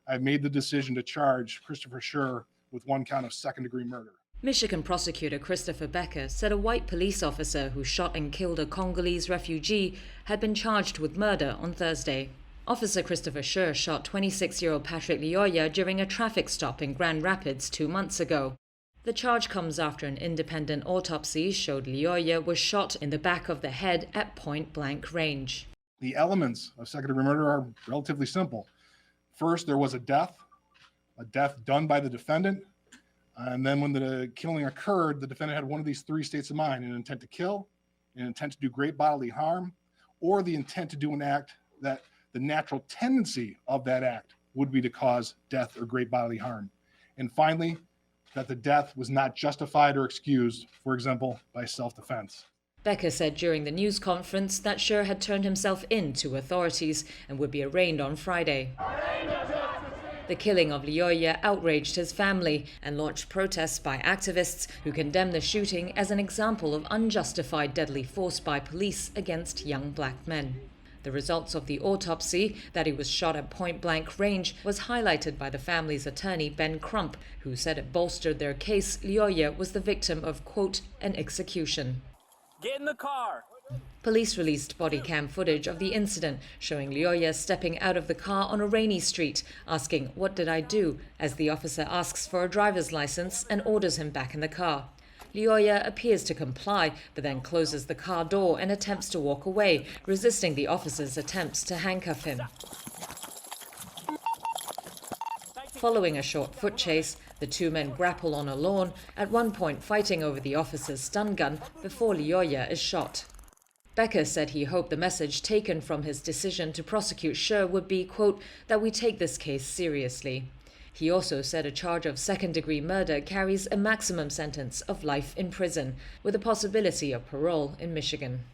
I've made the decision to charge Christopher Schurr with one count of second-degree murder. Michigan prosecutor Christopher Becker said a white police officer who shot and killed a Congolese refugee had been charged with murder on Thursday. Officer Christopher Schurr shot 26-year-old Patrick Lyoya during a traffic stop in Grand Rapids 2 months ago. The charge comes after an independent autopsy showed Lyoya was shot in the back of the head at point-blank range. The elements of second-degree murder are relatively simple. First, there was a death done by the defendant. And then when the killing occurred, the defendant had one of these three states of mind: an intent to kill, an intent to do great bodily harm, or the intent to do an act that the natural tendency of that act would be to cause death or great bodily harm. And finally, that the death was not justified or excused, for example, by self-defense. Becker said during the news conference that Schurr had turned himself in to authorities and would be arraigned on Friday. The killing of Lyoya outraged his family and launched protests by activists who condemned the shooting as an example of unjustified deadly force by police against young black men. The results of the autopsy, that he was shot at point-blank range, was highlighted by the family's attorney Ben Crump, who said it bolstered their case Lyoya was the victim of, quote, an execution. Get in the car! Police released body cam footage of the incident, showing Lyoya stepping out of the car on a rainy street, asking, "What did I do?" as the officer asks for a driver's license and orders him back in the car. Lyoya appears to comply, but then closes the car door and attempts to walk away, resisting the officer's attempts to handcuff him. Following a short foot chase, the two men grapple on a lawn, at one point fighting over the officer's stun gun before Lyoya is shot. Becker said he hoped the message taken from his decision to prosecute Schurr would be, quote, that we take this case seriously. He also said a charge of second-degree murder carries a maximum sentence of life in prison, with a possibility of parole in Michigan.